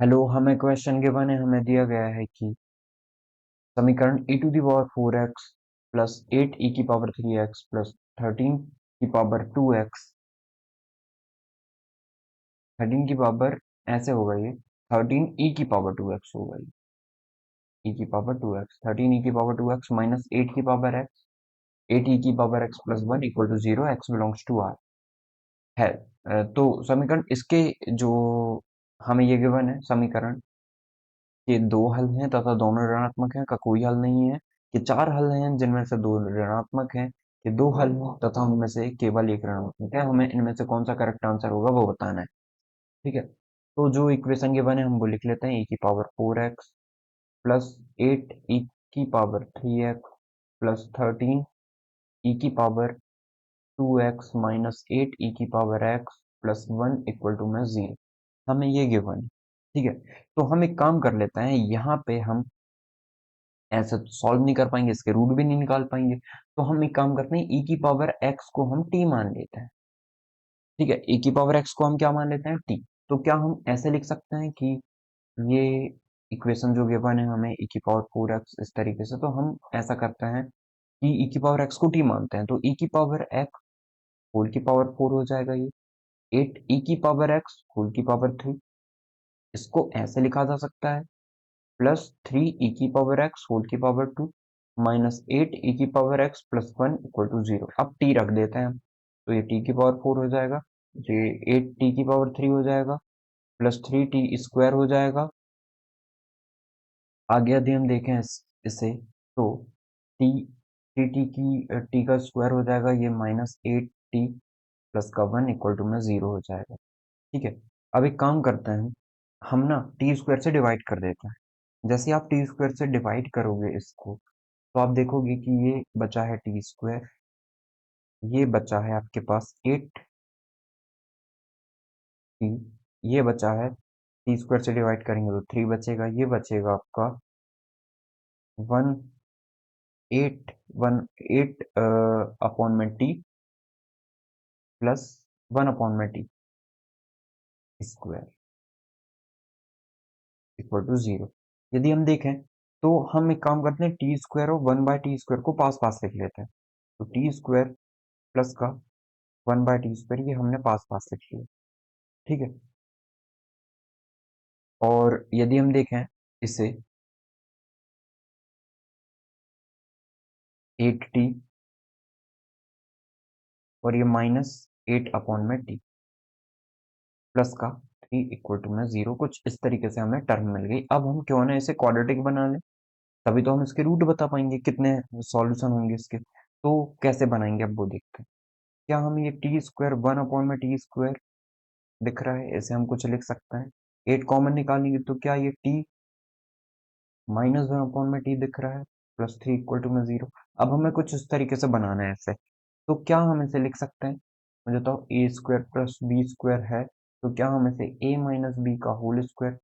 Hello, हमें question given है। हमें दिया गया है कि समीकरण e to the power 4x plus 8 e की पावर 3x प्लस 13 की पावर 2x, 13 की पावर ऐसे होगा ये 13 e की पावर 2x होगा ये e की पावर 2x, 13 e की पावर 2x माइनस 8 की पावर x, 8 e की power x plus 1 equal to 0, x belongs to r है। तो समीकरण इसके जो हमें ये गिवन है समीकरण के दो हल हैं तथा दोनों ऋणात्मक हैं का कोई हल नहीं है, कि चार हल हैं जिनमें से दो ऋणात्मक हैं, कि दो हल हैं तथा उनमें से केवल एक ऋणात्मक है। हमें इनमें से कौन सा करेक्ट आंसर होगा वो बताना है। ठीक है, तो जो इक्वेशन के बने हम वो लिख लेते हैं। e की पावर 4x प्लस 8 e की पावर 3x प्लस 13 e की पावर 2x माइनस 8 e की power x plus 1 equal to में 0। हमें ये गिवन है। ठीक है, तो हम एक काम कर लेते हैं, यहाँ पे हम ऐसे तो सॉल्व नहीं कर पाएंगे, इसके रूट भी नहीं निकाल पाएंगे, तो हम एक काम करते हैं, e की पावर x को हम t मान लेते हैं। ठीक है, e की पावर x को हम क्या मान लेते हैं, t। तो क्या हम ऐसे लिख सकते हैं कि ये इक्वेशन जो गिवन है हमें e की पावर 4x इस तरीके से, तो हम ऐसा करते हैं कि e की पावर x को t मानते हैं, तो e की पावर x होल की पावर 4 हो जाएगा ये 8 e की पावर x होल की पावर 3। इसको ऐसे लिखा जा सकता है प्लस 3 e की पावर x होल की पावर 2 माइनस 8 e की power x plus 1 equal to 0। अब t रख देते हैं हम, तो ये t की पावर 4 हो जाएगा, ये 8t की पावर 3 हो जाएगा, प्लस 3t स्क्वायर हो जाएगा। आगे यदि हम देखें इसे, तो t टी की t का स्क्वायर हो जाएगा, ये माइनस 8t प्लस का 1 इक्वल टू में 0 हो जाएगा। ठीक है, अब एक काम करते हैं, हम ना टी स्क्वायर से डिवाइड कर देते हैं। जैसे आप टी स्क्वायर से डिवाइड करोगे इसको, तो आप देखोगे कि ये बचा है टी स्क्वायर, ये बचा है आपके पास 8t, ये बचा है टी स्क्वायर से डिवाइड करेंगे तो 3 बचेगा, ये बचेगा आपका 1 अपॉन में टी प्लस 1 अपॉन में टी स्क्वायर इक्वल टू 0। यदि हम देखें तो हम एक काम करते हैं, टी स्क्वायर और 1/t स्क्वायर को पास पास लिख लेते हैं, तो टी स्क्वायर प्लस का 1/t स्क्वायर ये हमने पास पास लिख लिया। ठीक है, और यदि हम देखें इसे 8t और ये माइनस 8 अपॉन में टी प्लस का 3 इक्वल टू में 0, कुछ इस तरीके से हमें टर्म मिल गई। अब हम क्यों ना इसे क्वाड्रेटिक बना लें, तभी तो हम इसके रूट बता पाएंगे कितने सॉल्यूशन होंगे इसके। तो कैसे बनाएंगे अब वो देखते हैं। क्या हम ये टी स्क्वायर 1/t स्क्वायर दिख रहा है, इसे हम कुछ लिख सकते हैं। 8 कॉमन निकालेंगे तो क्या ये टी माइनस 1/t दिख रहा है, प्लस 3 इक्वल टू में 0। अब हमें कुछ इस तरीके से बनाना है ऐसे, तो क्या हम इसे लिख सकते हैं, मुझे तो a square plus b square है, तो क्या हम इसे ए माइनस बी का होल स्क्वायर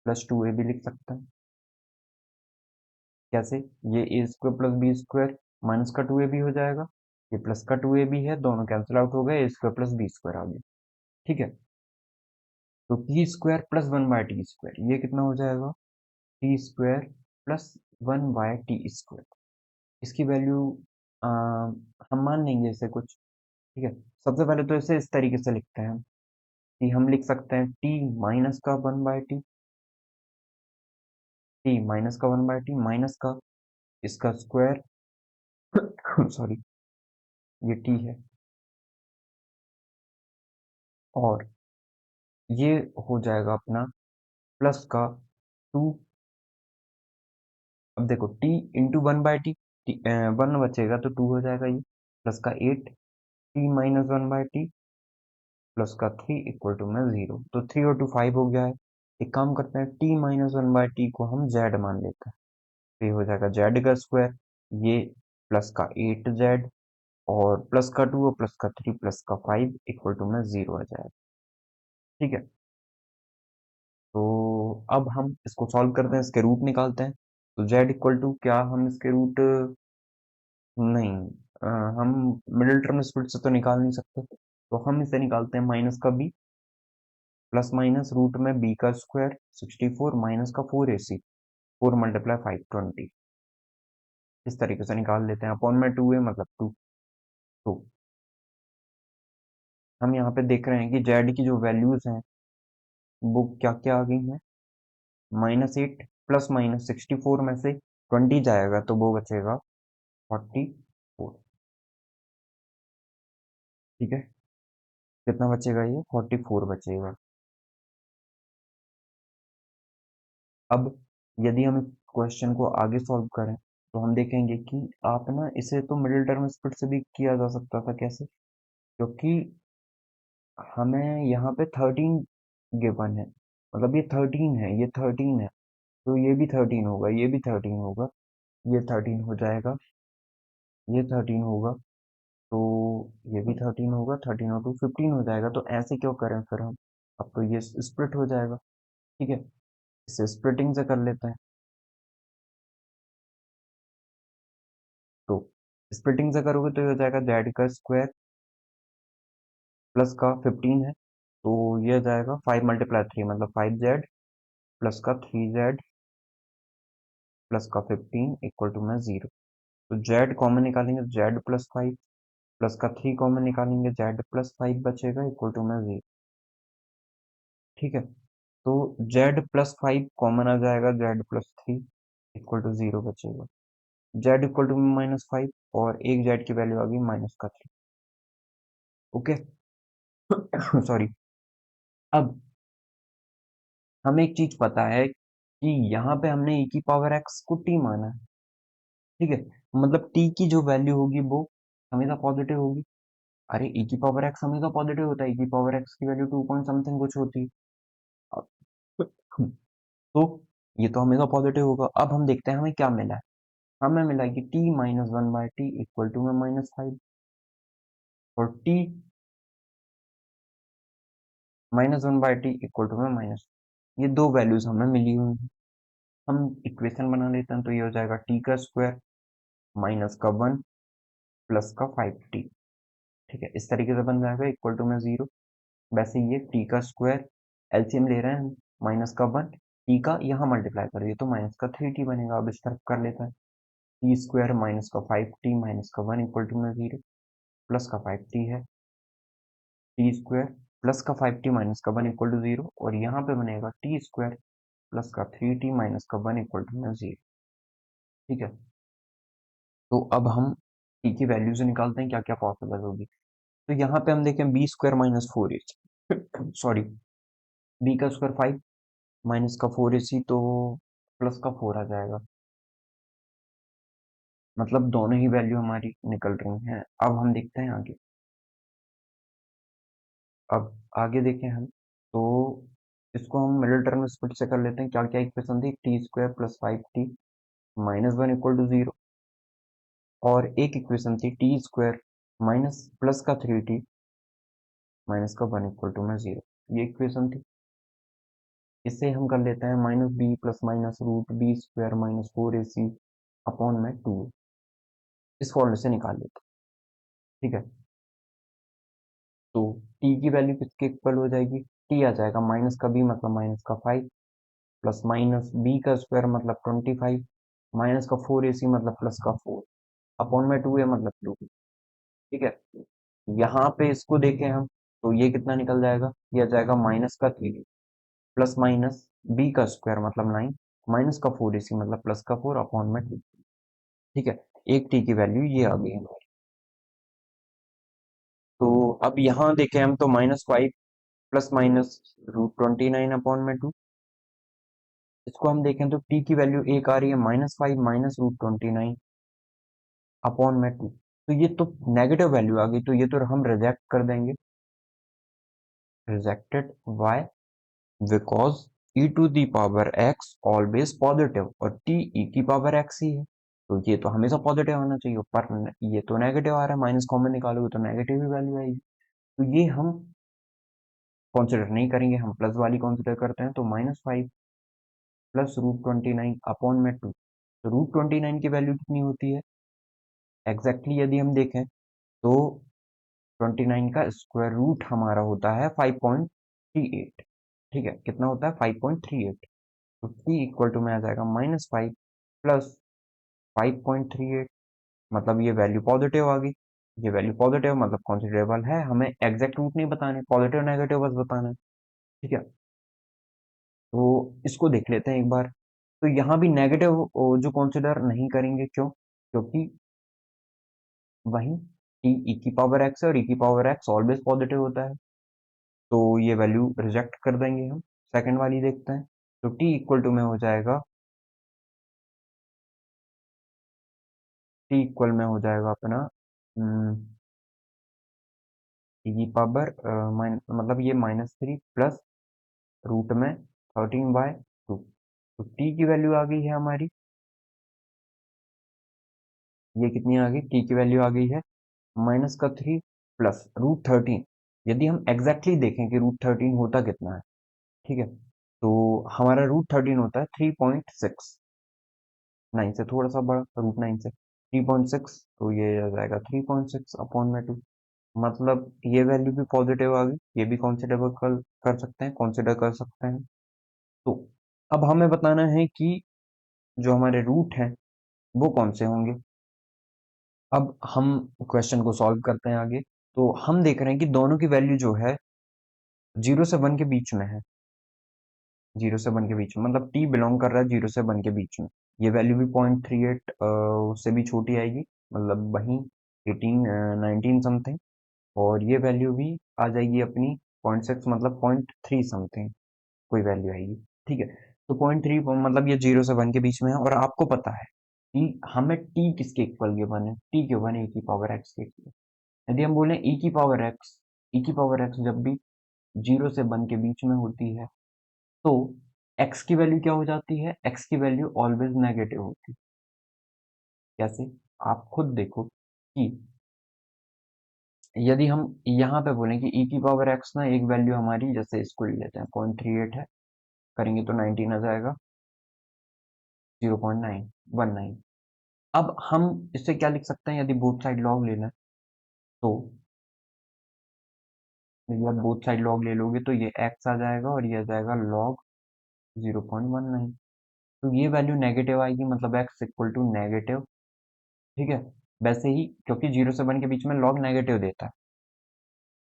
प्लस 2a भी लिख सकते हैं। कैसे, ये a square plus b square minus का 2a भी हो जाएगा, ये प्लस का 2a भी है, दोनों कैंसिल आउट हो गए, ए स्क्वायर प्लस बी स्क्वायर आ गया। ठीक है, तो T square plus 1/t square ये कितना हो जाएगा, T square plus 1/t square. इसकी वैल्यू हम मान लेंगे इसे कुछ। ठीक है, सबसे पहले तो इसे इस तरीके से लिखते हैं कि हम लिख सकते हैं टी माइनस का 1/t माइनस का इसका स्क्वायर सॉरी, ये टी है, और ये हो जाएगा अपना प्लस का 2। अब देखो टी इंटू 1/t, 1 बचेगा तो 2 हो जाएगा, ये प्लस का 8 टी माइनस 1/t प्लस का 3 इक्वल टू में 0, तो 3 और 2 5 हो गया है। एक काम करते हैं, टी माइनस 1/t को हम जेड मान लेते हैं, तो ये हो जाएगा जेड का स्क्वायर, ये प्लस का 8z और प्लस का 2 और प्लस का 3 प्लस का 5 इक्वल टू में 0 आ जाएगा। ठीक है, तो अब हम इसको सॉल्व करते हैं, इसके रूट निकालते हैं। तो z इक्वल टू क्या, हम इसके रूट नहीं, हम मिडिल टर्म स्प्लिट से तो निकाल नहीं सकते, तो हम इसे निकालते हैं माइनस का b प्लस माइनस रूट में बी का स्क्वायर 64 माइनस का 4ac, 4 मल्टीप्लाई 520, इस तरीके से निकाल लेते हैं। अपॉन में 2 है मतलब 2। तो हम यहाँ पे देख रहे हैं कि जेड की जो वैल्यूज हैं वो क्या क्या आ गई हैं। -8 प्लस माइनस 64 में से 20 जाएगा तो वो बचेगा 44। ठीक है, कितना बचेगा? ये 44 बचेगा। अब यदि हम क्वेश्चन को आगे सॉल्व करें तो हम देखेंगे कि आप ना इसे तो मिडिल टर्म स्प्लिट से भी किया जा सकता था। कैसे? क्योंकि हमें यहाँ पे 13 गिवन है, मतलब ये 13 है, ये 13 है, तो ये भी 13 होगा, ये भी 13 होगा, ये 13 हो जाएगा, ये 13 होगा, तो ये भी 13 होगा, 13 और 2 15 हो जाएगा। तो ऐसे क्यों करें फिर हम? अब तो ये स्प्लिट हो जाएगा। ठीक है, इसे स्प्लिटिंग से कर लेते हैं। तो स्प्लिटिंग से करोगे तो ये हो जाएगा जेड का स्क्वायर प्लस का 15 है, तो ये हो जाएगा 5 मल्टीप्लाई 3 मतलब 5z प्लस का 3z प्लस का 15 इक्वल टू में 0। तो z कॉमन निकालेंगे तो z प्लस 5 प्लस का 3 कॉमन निकालेंगे z प्लस 5 बचेगा इक्वल टू में 0। ठीक है, तो z प्लस 5 कॉमन आ जाएगा, z प्लस 3 इक्वल टू 0 बचेगा। z इक्वल टू -5 और एक z की वैल्यू आ गई माइनस का 3। Okay sorry. अब हमें एक चीज पता है कि यहाँ पे हमने e की पावर x को t माना है। ठीक है, मतलब t की जो वैल्यू होगी वो हमेशा पॉजिटिव होगी। अरे e की पावर x हमेशा पॉजिटिव होता है, e की पावर x की वैल्यू 2 पॉइंट समथिंग कुछ होती है। अब- तो ये तो हमेशा पॉजिटिव होगा। अब हम देखते हैं हमें क्या मिला है। हमें मिला है कि t -1/t इक्वल टू में -5, और t -1/t इक्वल टू में माइनस, ये दो वैल्यूज हमें मिली हुई हैं। हम इक्वेशन बना लेते हैं, तो ये हो जाएगा t का स्क्वायर माइनस का 1 प्लस का 5t। ठीक है, इस तरीके से बन जाएगा इक्वल टू में 0। वैसे ये t का स्क्वायर एलसीएम ले रहे हैं हम, माइनस का 1 t का यहाँ मल्टीप्लाई कर दिए तो माइनस का 3t बनेगा। अब इस तरफ कर लेते हैं, टी स्क्वायर माइनस का 5t माइनस का 1 इक्वल टू में 0, प्लस का 5t है, टी स्क्वायर प्लस का 5t माइनस का 1 इक्वल टू 0, और यहाँ पे बनेगा टी स्क्वायर प्लस का 3t माइनस का 1 इक्वल टू में 0। ठीक है, तो अब हम t की वैल्यू से निकालते हैं क्या क्या पॉसिबल होगी। तो यहाँ पे हम देखें b square -4ac, sorry, b का स्क्वायर 5 माइनस का 4ac, तो प्लस का 4 आ जाएगा। मतलब दोनों ही वैल्यू हमारी निकल रही हैं। अब हम देखते हैं आगे। अब आगे देखें हम, तो इसको हम मिडिल टर्म स्प्लिट से कर लेते हैं। क्या क्या इक्वेशन थी? T square plus 5t -1 equal to 0, और एक इक्वेशन थी टी स्क्वायर माइनस प्लस का 3t माइनस का 1 इक्वल टू में 0, ये इक्वेशन थी। इससे हम कर लेते हैं -b plus minus root b square -4ac upon में 2, इस फॉर्मूले से निकाल लेते हैं। ठीक है, तो t की वैल्यू किसके इक्वल हो जाएगी? t आ जाएगा माइनस का b मतलब माइनस का 5 प्लस माइनस b का स्क्वायर मतलब 25 माइनस का 4ac मतलब प्लस का 4 अपॉन में 2 है मतलब 2। ठीक है, यहाँ पे इसको देखें हम, तो ये कितना निकल जाएगा? ये आ जाएगा माइनस का 3 प्लस माइनस b का स्क्वायर मतलब 9 माइनस का 4ac मतलब प्लस का 4 अपॉन में 2। ठीक है, एक t की वैल्यू ये आ गई हमारी। तो अब यहाँ देखें हम, तो -5 प्लस माइनस √29 अपॉन में 2, इसको हम देखें तो t की वैल्यू एक आ रही है -5 माइनस √29 अपॉन में 2, तो ये तो नेगेटिव वैल्यू आ गई, तो ये तो हम रिजेक्ट कर देंगे। Rejected, why? Because e to the power x always positive, और t e की पावर x ही है, तो ये तो हमेशा पॉजिटिव होना चाहिए। पर ये तो नेगेटिव आ रहा है, माइनस कॉमन निकालोगे तो नेगेटिव ही वैल्यू आएगी, तो ये हम कंसिडर नहीं करेंगे, हम प्लस वाली कंसिडर करते हैं। तो -5 प्लस √29 अपॉन में 2, तो √29 की वैल्यू कितनी होती है एग्जैक्टली? यदि हम देखें तो 29 का स्क्वायर रूट हमारा होता है 5.38, ठीक है, कितना होता है 5.38। तो t इक्वल टू में आ जाएगा -5 प्लस 5.38, मतलब ये वैल्यू पॉजिटिव आ गई। ये वैल्यू पॉजिटिव मतलब कॉन्सिडरेबल है, हमें एग्जैक्ट रूट नहीं बताने, पॉजिटिव नेगेटिव बस बताना है। ठीक है, तो इसको देख लेते हैं एक बार। तो यहाँ भी नेगेटिव जो कंसिडर नहीं करेंगे, क्यों? क्योंकि वही t e की पावर x है और e की पावर x ऑलवेज पॉजिटिव होता है, तो ये वैल्यू रिजेक्ट कर देंगे हम। सेकंड वाली देखते हैं। तो t इक्वल टू में हो जाएगा, t इक्वल में हो जाएगा अपना e की पावर मतलब ये -3 प्लस रूट में 13/2। तो t की वैल्यू आ गई है हमारी, ये कितनी आ गई? t की वैल्यू आ गई है -3 प्लस √13। यदि हम एग्जैक्टली देखें कि √13 होता कितना है, ठीक है, तो हमारा √13 होता है 3.69 से थोड़ा सा बड़ा, √9 से 3.6, तो ये आ जाएगा 3.6/2। मतलब ये वैल्यू भी पॉजिटिव आ गई, ये भी कंसिडर कर सकते हैं, कंसिडर कर सकते हैं। तो अब हमें बताना है कि जो हमारे रूट हैं वो कौन से होंगे। अब हम क्वेश्चन को सॉल्व करते हैं आगे। तो हम देख रहे हैं कि दोनों की वैल्यू जो है 0 से 1 के बीच में है। 0 से 1 के बीच में मतलब t बिलोंग कर रहा है 0 से 1 के बीच में। ये वैल्यू भी 0.38 उससे भी छोटी आएगी, मतलब वही 18 19 समथिंग। और ये वैल्यू भी आ जाएगी अपनी 0.6 मतलब 0.3 समथिंग कोई वैल्यू आएगी। ठीक है, तो 0.3 मतलब ये 0 से 1 के बीच में है, और आपको पता है कि हमें t किसके इक्वल गिवन है? t गिवन है e की पावर x के इक्वल। यदि हम बोले e की पावर x, e की पावर x जब भी 0 से 1 के बीच में होती है, तो x की वैल्यू क्या हो जाती है? x की वैल्यू ऑलवेज नेगेटिव होती है। कैसे? आप खुद देखो कि यदि हम यहाँ पे बोलें कि e की पावर x ना एक वैल्यू हमारी, जैसे इसको ले लेते हैं 0.38 है, करेंगे तो 19 आ जाएगा, 0.919। अब हम इससे क्या लिख सकते हैं? यदि बोथ साइड लॉग लेना है, तो यदि आप बोथ साइड लॉग ले लोगे तो ये x आ जाएगा और ये आ जाएगा log 0.19। तो ये वैल्यू नेगेटिव आएगी, मतलब x इक्वल टू नेगेटिव। ठीक है, वैसे ही क्योंकि 0 से 1 के बीच में log नेगेटिव देता है,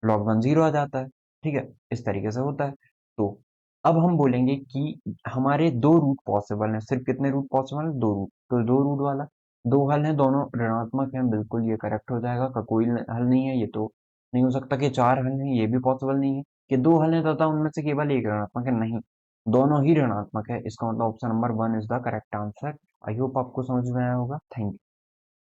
log 1 0 आ जाता है। ठीक है, इस तरीके से होता है। तो अब हम बोलेंगे कि हमारे दो रूट पॉसिबल हैं। सिर्फ कितने रूट पॉसिबल हैं? दो रूट। तो दो रूट वाला, दो हल हैं, दोनों ऋणात्मक हैं, बिल्कुल ये करेक्ट हो जाएगा। का कोई हल नहीं है, ये तो नहीं हो सकता कि चार हल हैं, ये भी पॉसिबल नहीं है कि दो हल हैं तथा उनमें से केवल एक ऋणात्मक है, नहीं, दोनों ही ऋणात्मक है। इसका मतलब option number 1 is the correct answer. I hope आपको समझ में आया होगा। Thank you.